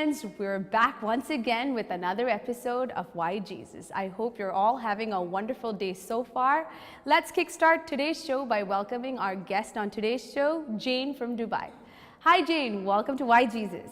friends, we're back once again with another episode of Why Jesus. I hope you're all having a wonderful day so far. Let's kickstart today's show by welcoming our guest on today's show, Jane from Dubai. Hi Jane, welcome to Why Jesus.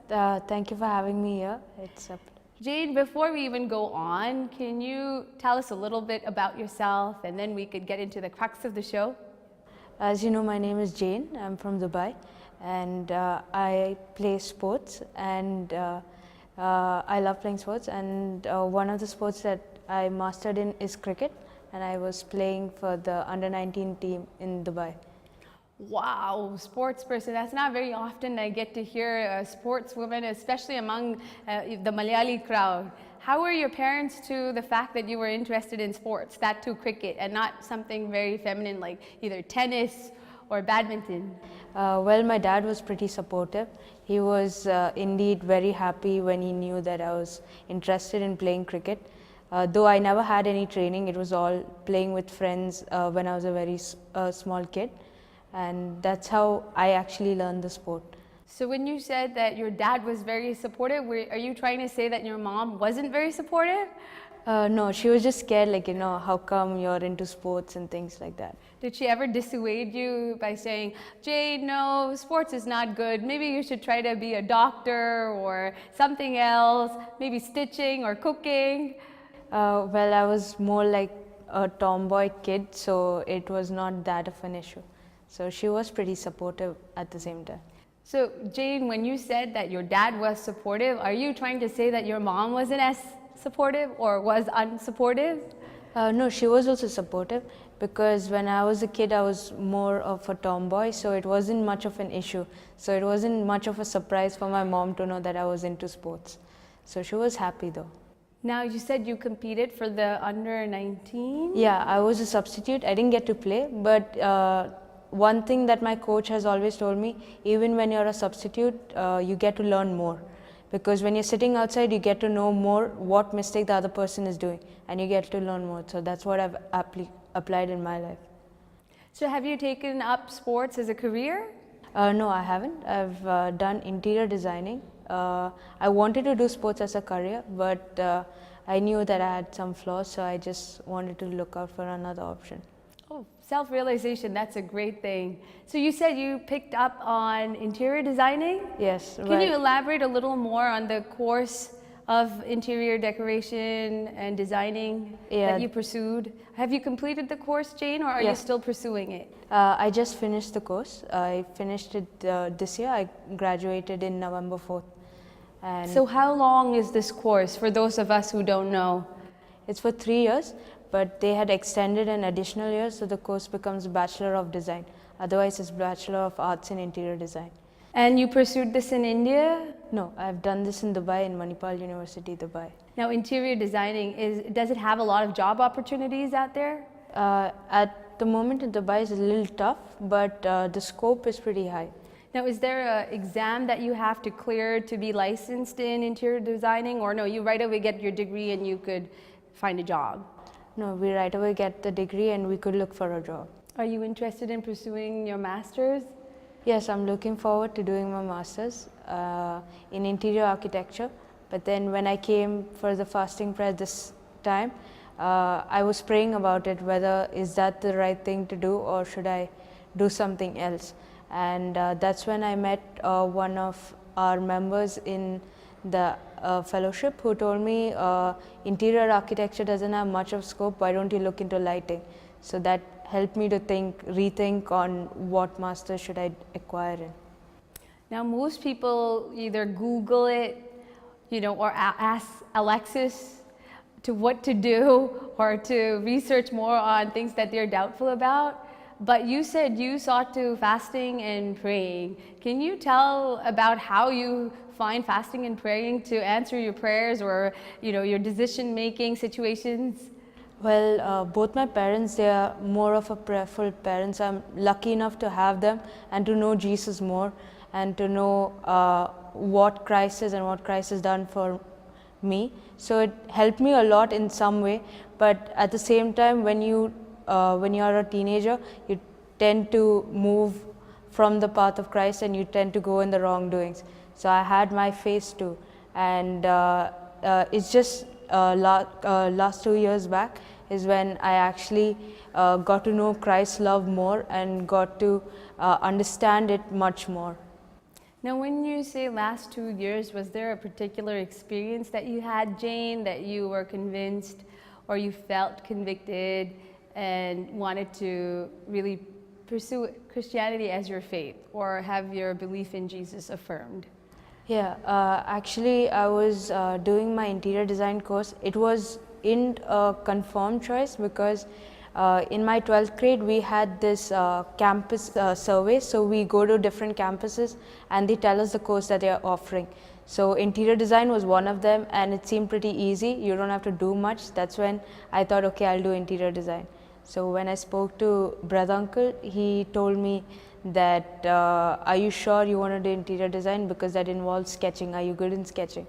Thank you for having me here. It's a Jane, before we even go on, can you tell us a little bit about yourself and then we could get into the crux of the show? As you know, my name is Jane. I'm from Dubai, and I play sports, and I love playing sports. And one of the sports that I mastered in is cricket, and I was playing for the under-19 team in Dubai. Wow, sports person. That's not very often I get to hear a sportswoman, especially among the Malayali crowd. How were your parents to the fact that you were interested in sports, that too cricket, and not something very feminine like either tennis or badminton? Well, my dad was pretty supportive. He was indeed very happy when he knew that I was interested in playing cricket. Though I never had any training, it was all playing with friends when I was a very small kid. And that's how I actually learned the sport. So when you said that your dad was very supportive, are you trying to say that your mom wasn't very supportive? No, she was just scared, like, how come you're into sports and things like that. Did she ever dissuade you by saying, Jade, no, sports is not good. Maybe you should try to be a doctor or something else, maybe stitching or cooking? Well, I was more like a tomboy kid, so it was not that of an issue. So she was pretty supportive at the same time. So Jane, when you said that your dad was supportive, are you trying to say that your mom wasn't as supportive or was unsupportive? No, she was also supportive, because when I was a kid I was more of a tomboy, so it wasn't much of an issue. So it wasn't much of a surprise for my mom to know that I was into sports. So she was happy though. Now you said you competed for the under-19? Yeah, I was a substitute. I didn't get to play, but one thing that my coach has always told me, even when you're a substitute, you get to learn more, because when you're sitting outside you get to know more what mistake the other person is doing, and you get to learn more. So that's what I've applied in my life. So have you taken up sports as a career? No, I haven't. I've done interior designing. I wanted to do sports as a career, but I knew that I had some flaws, so I just wanted to look out for another option. Oh, self-realization, that's a great thing. So you said you picked up on interior designing? Yes. Can you elaborate a little more on the course of interior decoration and designing that you pursued? Have you completed the course, Jane, or are you still pursuing it? I just finished the course. I finished it this year. I graduated in November 4th. And so how long is this course for those of us who don't know? It's for 3 years. But they had extended an additional year, so the course becomes Bachelor of Design. Otherwise, it's Bachelor of Arts in Interior Design. And you pursued this in India? No, I've done this in Dubai, in Manipal University, Dubai. Now, interior designing, does it have a lot of job opportunities out there? At the moment in Dubai is a little tough, but the scope is pretty high. Now, is there an exam that you have to clear to be licensed in interior designing, or no, you right away get your degree and you could find a job? No, we right away get the degree and we could look for a job. Are you interested in pursuing your master's? Yes, I'm looking forward to doing my master's in interior architecture. But then when I came for the fasting prayer this time, I was praying about it, whether is that the right thing to do or should I do something else. And that's when I met one of our members in the fellowship who told me interior architecture doesn't have much of scope, why don't you look into lighting? So that helped me to rethink on what master should I acquire in. Now most people either Google it, or ask Alexis to what to do or to research more on things that they're doubtful about. But you said you sought to fasting and praying. Can you tell about how you find fasting and praying to answer your prayers or your decision-making situations? Well, both my parents, they are more of a prayerful parents. I'm lucky enough to have them and to know Jesus more and to know what Christ is and what Christ has done for me. So it helped me a lot in some way, but at the same time, when you are a teenager, you tend to move from the path of Christ and you tend to go in the wrongdoings. So I had my phase 2, and it's just last 2 years back is when I actually got to know Christ's love more and got to understand it much more. Now, when you say last 2 years, was there a particular experience that you had, Jane, that you were convinced or you felt convicted and wanted to really pursue Christianity as your faith or have your belief in Jesus affirmed? Yeah, actually I was doing my interior design course. It was in a confirmed choice because in my 12th grade we had this campus survey. So we go to different campuses and they tell us the course that they are offering. So interior design was one of them, and it seemed pretty easy. You don't have to do much. That's when I thought, okay, I'll do interior design. So when I spoke to brother uncle, he told me that are you sure you want to do interior design, because that involves sketching. Are you good in sketching?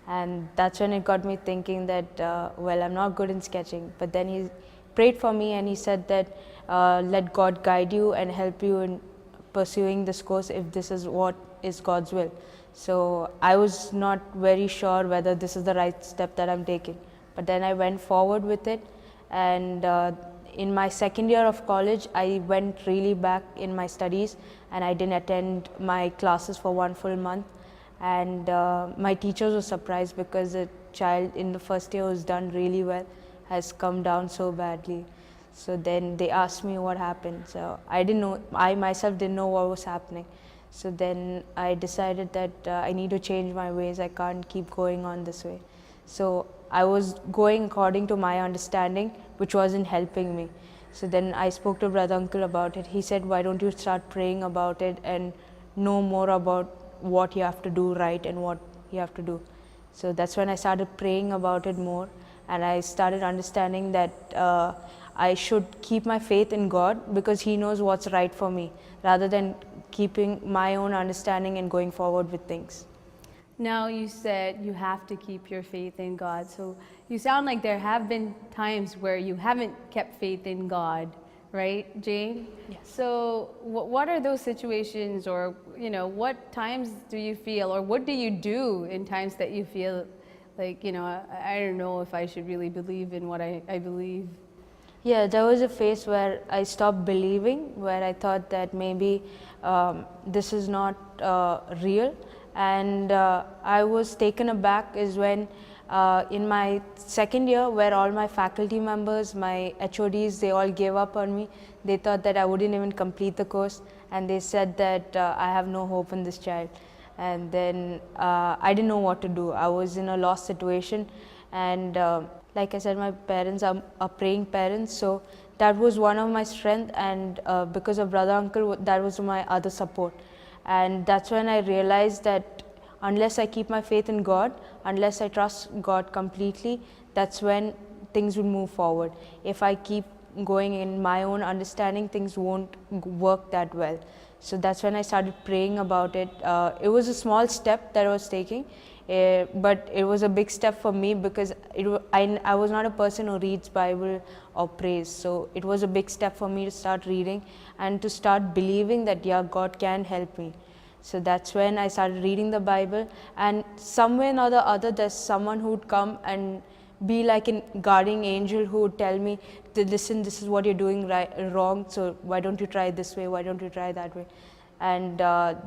And that's when it got me thinking that well, I'm not good in sketching. But then he prayed for me and he said that let God guide you and help you in pursuing this course if this is what is God's will. So I was not very sure whether this is the right step that I'm taking, but then I went forward with it. And in my second year of college, I went really back in my studies and I didn't attend my classes for 1 full month. And my teachers were surprised because a child in the first year who's done really well has come down so badly. So then they asked me what happened. So I didn't know, I myself didn't know what was happening. So then I decided that I need to change my ways. I can't keep going on this way. So I was going according to my understanding, which wasn't helping me. So then I spoke to brother uncle about it. He said, why don't you start praying about it and know more about what you have to do right and what you have to do. So that's when I started praying about it more, and I started understanding that I should keep my faith in God because He knows what's right for me, rather than keeping my own understanding and going forward with things. Now, you said you have to keep your faith in God. So you sound like there have been times where you haven't kept faith in God, right, Jane? Yes. So what are those situations, or what times do you feel, or what do you do in times that you feel like, I don't know if I should really believe in what I believe? Yeah, there was a phase where I stopped believing, where I thought that maybe this is not real. And I was taken aback is when in my second year, where all my faculty members, my HODs, they all gave up on me. They thought that I wouldn't even complete the course, and they said that I have no hope in this child. And then I didn't know what to do. I was in a lost situation, and like I said, my parents are praying parents, so that was one of my strength, and because of brother uncle, that was my other support. And that's when I realized that unless I keep my faith in God, unless I trust God completely, that's when things will move forward. If I keep going in my own understanding, things won't work that well. So that's when I started praying about it. It was a small step that I was taking, but it was a big step for me because I was not a person who reads Bible or prays. So it was a big step for me to start reading and to start believing that, yeah, God can help me. So that's when I started reading the Bible, and somewhere or the other there's someone who would come and be like a guardian angel who would tell me, listen, this is what you're doing wrong, so why don't you try this way, why don't you try that way. And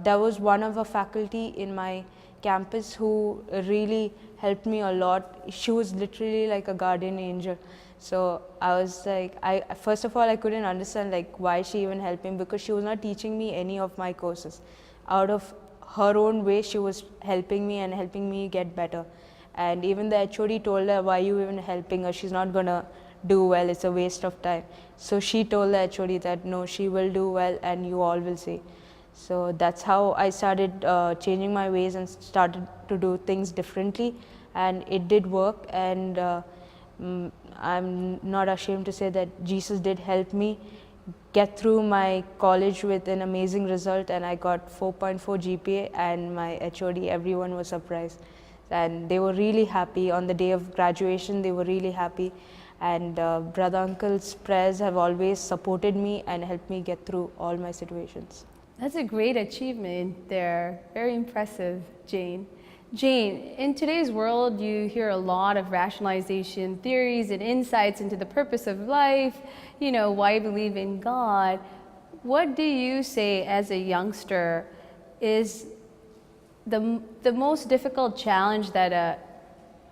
there was one of a faculty in my campus who really helped me a lot. She was literally like a guardian angel. So I was like, first of all, I couldn't understand like why she even helped me, because she was not teaching me any of my courses. Out of her own way, she was helping me and helping me get better. And even the HOD told her, why are you even helping her? She's not gonna do well, it's a waste of time. So she told the HOD that no, she will do well and you all will see. So that's how I started changing my ways and started to do things differently, and it did work. And I'm not ashamed to say that Jesus did help me get through my college with an amazing result, and I got 4.4 GPA, and my HOD, everyone was surprised. And they were really happy. On the day of graduation, they were really happy. And brother uncle's prayers have always supported me and helped me get through all my situations. That's a great achievement there. Very impressive, Jane. Jane, in today's world, you hear a lot of rationalization theories and insights into the purpose of life, why you believe in God. What do you say as a youngster is the most difficult challenge that a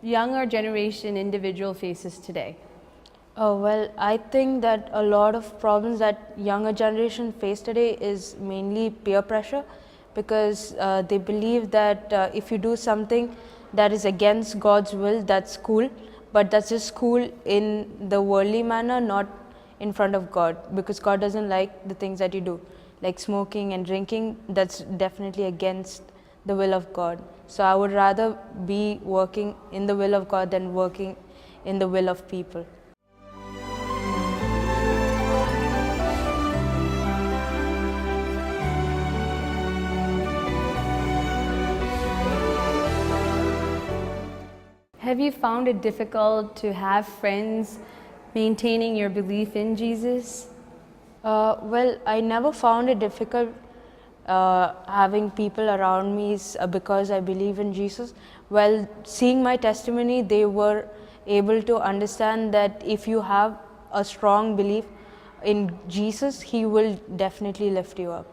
younger generation individual faces today? Oh, well, I think that a lot of problems that younger generation face today is mainly peer pressure, because they believe that if you do something that is against God's will, that's cool, but that's just cool in the worldly manner, not in front of God, because God doesn't like the things that you do, like smoking and drinking. That's definitely against the will of God. So I would rather be working in the will of God than working in the will of people. Have you found it difficult to have friends maintaining your belief in Jesus? Well, I never found it difficult having people around me because I believe in Jesus. Well, seeing my testimony, they were able to understand that if you have a strong belief in Jesus, He will definitely lift you up.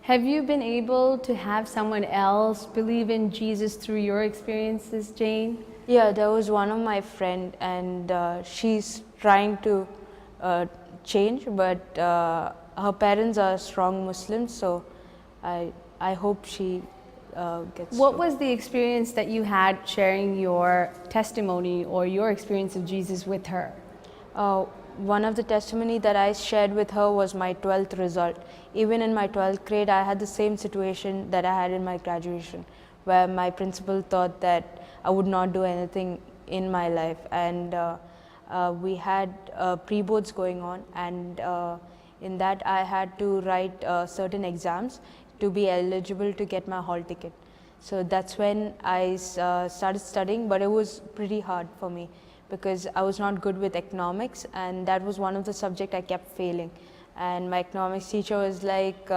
Have you been able to have someone else believe in Jesus through your experiences, Jane? Yeah, there was one of my friend, and she's trying to change, but her parents are strong Muslims, so I hope she gets. What was the experience that you had sharing your testimony or your experience of Jesus with her? One of the testimony that I shared with her was my 12th result. Even in my 12th grade, I had the same situation that I had in my graduation, where my principal thought that I would not do anything in my life, and we had pre-boards going on, and in that I had to write certain exams to be eligible to get my hall ticket. So that's when I started studying, but it was pretty hard for me because I was not good with economics, and that was one of the subjects I kept failing. And my economics teacher was like,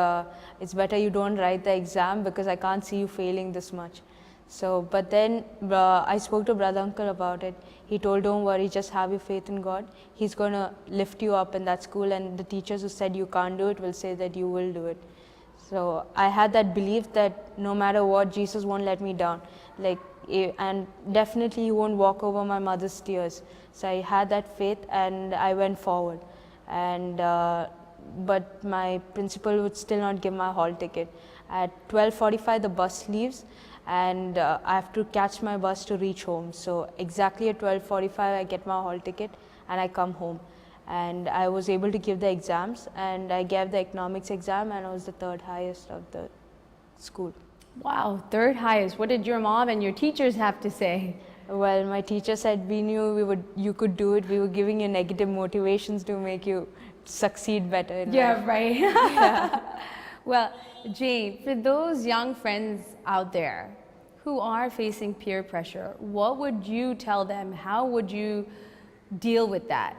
it's better you don't write the exam because I can't see you failing this much. So, but then I spoke to Brother Uncle about it. He told, don't worry, just have your faith in God. He's going to lift you up in that school, and the teachers who said you can't do it will say that you will do it. So I had that belief that no matter what, Jesus won't let me down. And definitely He won't walk over my mother's tears. So I had that faith and I went forward. And but my principal would still not give my hall ticket. At 12:45 the bus leaves, and I have to catch my bus to reach home. So exactly at 12:45 I get my hall ticket and I come home. And I was able to give the exams, and I gave the economics exam, and I was the third highest of the school. Wow, third highest. What did your mom and your teachers have to say? Well, my teacher said we knew you could do it. We were giving you negative motivations to make you succeed better in life. Right. Yeah. Well, Jane, for those young friends out there who are facing peer pressure, what would you tell them? How would you deal with that?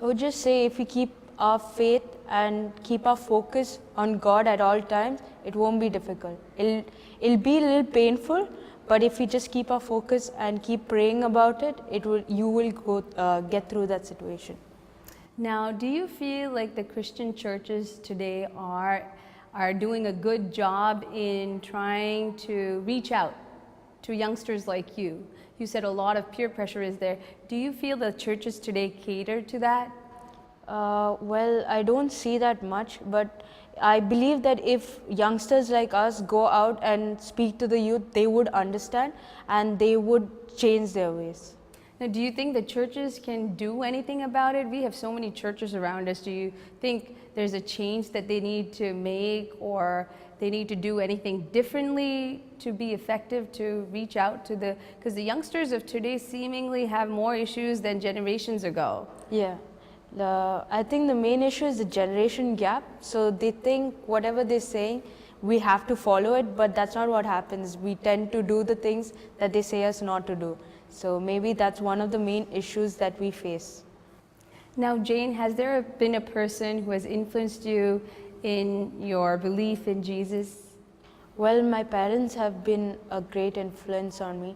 I would just say if we keep our faith and keep our focus on God at all times, it won't be difficult. It'll be a little painful, but if we just keep our focus and keep praying about it, you will get through that situation. Now, do you feel like the Christian churches today are doing a good job in trying to reach out to youngsters like you? You said a lot of peer pressure is there. Do you feel the churches today cater to that? Well, I don't see that much, but I believe that if youngsters like us go out and speak to the youth, they would understand and they would change their ways. Now, do you think the churches can do anything about it? We have so many churches around us. Do you think there's a change that they need to make, or they need to do anything differently to be effective to reach out to because the youngsters of today seemingly have more issues than generations ago? Yeah. I think the main issue is the generation gap. So they think whatever they're saying, we have to follow it, but that's not what happens. We tend to do the things that they say us not to do. So maybe that's one of the main issues that we face. Now, Jane, has there been a person who has influenced you in your belief in Jesus? Well, my parents have been a great influence on me.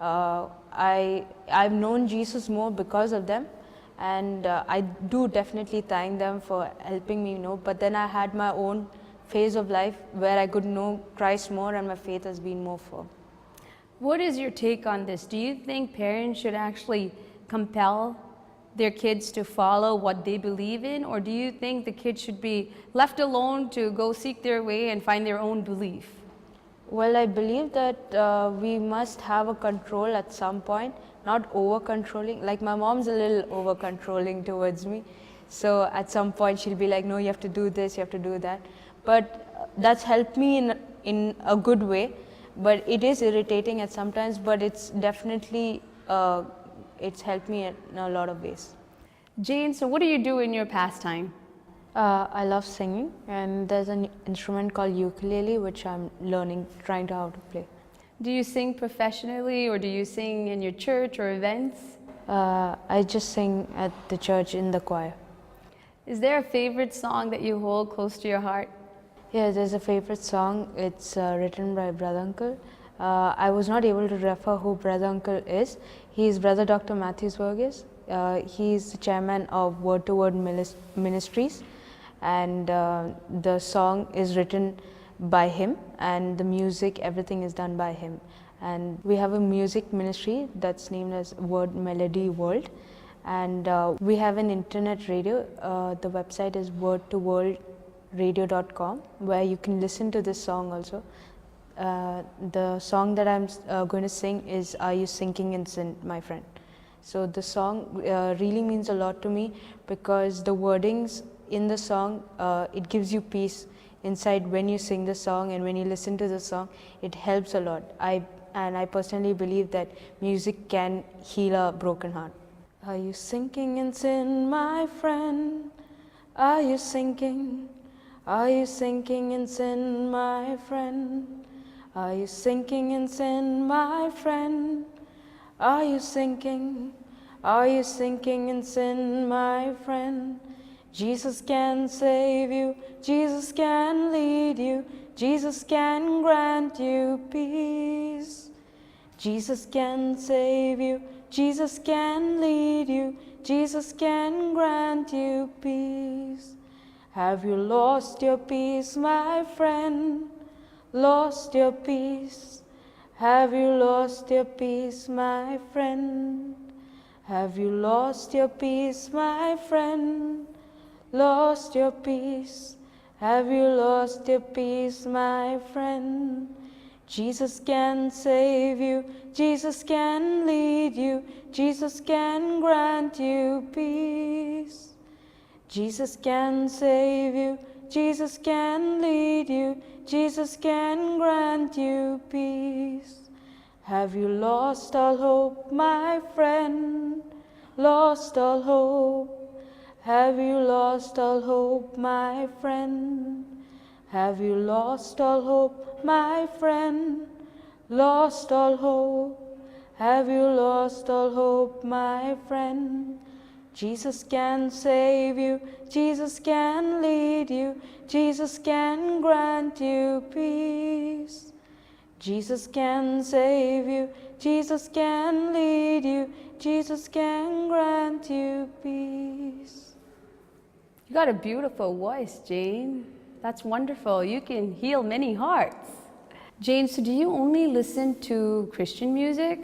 I've known Jesus more because of them, and I do definitely thank them for helping me know. But then I had my own phase of life where I could know Christ more, and my faith has been more firm. What is your take on this? Do you think parents should actually compel their kids to follow what they believe in, or do you think the kids should be left alone to go seek their way and find their own belief? Well, I believe that we must have a control at some point, not over controlling. Like my mom's a little over controlling towards me. So at some point she'll be like, no, you have to do this, you have to do that. But that's helped me in a good way. But it is irritating at sometimes, but it's definitely, it's helped me in a lot of ways. Jane, so what do you do in your pastime? I love singing, and there's an instrument called ukulele which I'm learning, trying to how to play. Do you sing professionally, or do you sing in your church or events? I just sing at the church in the choir. Is there a favorite song that you hold close to your heart? Yeah, there's a favorite song. It's written by Brother Uncle. I was not able to refer who Brother Uncle is. He is Brother Dr. Matthews Burgess. He is the chairman of Word to Word Ministries, and the song is written by him, and the music, everything is done by him. And we have a music ministry that's named as Word Melody World, and we have an internet radio. The website is wordtoworldradio.com, where you can listen to this song also. The song that I'm going to sing is Are You Sinking in Sin, My Friend? So the song really means a lot to me, because the wordings in the song, it gives you peace inside when you sing the song, and when you listen to the song, it helps a lot. I personally believe that music can heal a broken heart. Are you sinking in sin, my friend? Are you sinking? Are you sinking in sin, my friend? Are you sinking in sin, my friend? Are you sinking? Are you sinking in sin, my friend? Jesus can save you, Jesus can lead you, Jesus can grant you peace. Jesus can save you, Jesus can lead you, Jesus can grant you peace. Have you lost your peace, my friend? Lost your peace? Have you lost your peace, my friend? Have you lost your peace, my friend? Lost your peace? Have you lost your peace, my friend? Jesus can save you, Jesus can lead you, Jesus can grant you peace. Jesus can save you, Jesus can lead you, Jesus can grant you peace. Have you lost all hope, my friend? Lost all hope? Have you lost all hope, my friend? Have you lost all hope, my friend? Lost all hope? Have you lost all hope, my friend? Jesus can save you, Jesus can lead you, Jesus can grant you peace. Jesus can save you, Jesus can lead you, Jesus can grant you peace. You got a beautiful voice, Jane. That's wonderful. You can heal many hearts. Jane, so do you only listen to Christian music?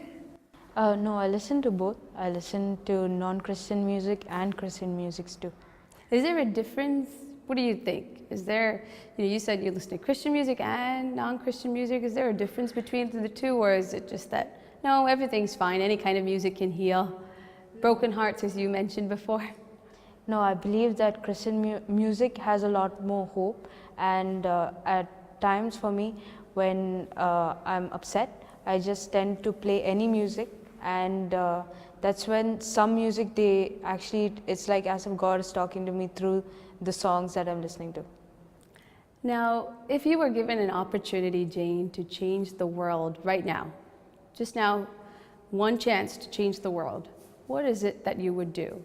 No, I listen to both. I listen to non-Christian music and Christian musics too. Is there a difference? What do you think? Is there, you said you listen to Christian music and non-Christian music. Is there a difference between the two, or is it just that, no, everything's fine, any kind of music can heal broken hearts, as you mentioned before? No, I believe that Christian music has a lot more hope, and at times for me, when I'm upset, I just tend to play any music, and that's when some music, it's like as if God is talking to me through the songs that I'm listening to. Now, if you were given an opportunity, Jane, to change the world right now, just now, one chance to change the world, what is it that you would do?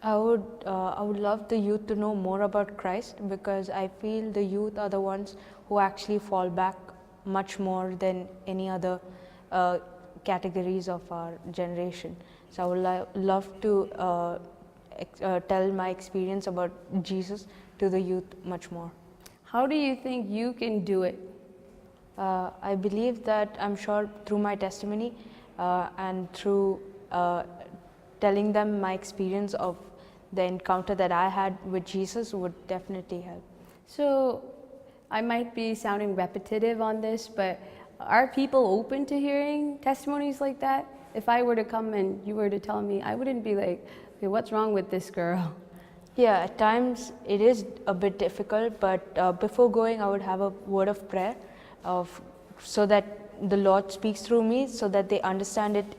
I would love the youth to know more about Christ, because I feel the youth are the ones who actually fall back much more than any other categories of our generation. So I would love to tell my experience about Jesus to the youth much more. How do you think you can do it? I believe that I'm sure through my testimony and through telling them my experience of the encounter that I had with Jesus would definitely help. So I might be sounding repetitive on this, but are people open to hearing testimonies like that? If I were to come and you were to tell me, I wouldn't be like, okay, what's wrong with this girl? Yeah, at times it is a bit difficult, but before going I would have a word of prayer so that the Lord speaks through me, so that they understand it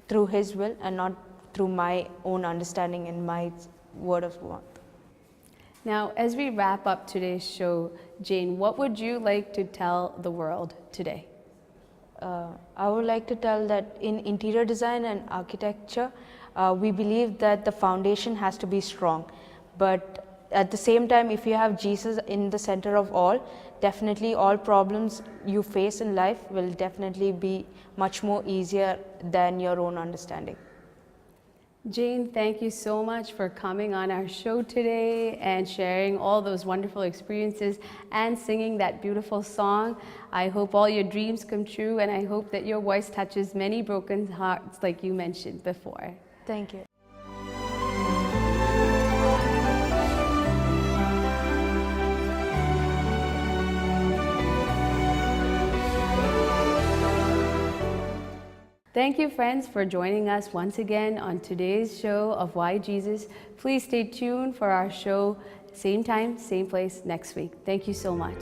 through His will and not through my own understanding and my word of mouth. Now, as we wrap up today's show, Jane, what would you like to tell the world today? I would like to tell that in interior design and architecture, we believe that the foundation has to be strong. But at the same time, if you have Jesus in the center of all, definitely all problems you face in life will definitely be much more easier than your own understanding. Jane, thank you so much for coming on our show today and sharing all those wonderful experiences and singing that beautiful song. I hope all your dreams come true, and I hope that your voice touches many broken hearts like you mentioned before. Thank you. Thank you, friends, for joining us once again on today's show of Why Jesus. Please stay tuned for our show, same time, same place next week. Thank you so much.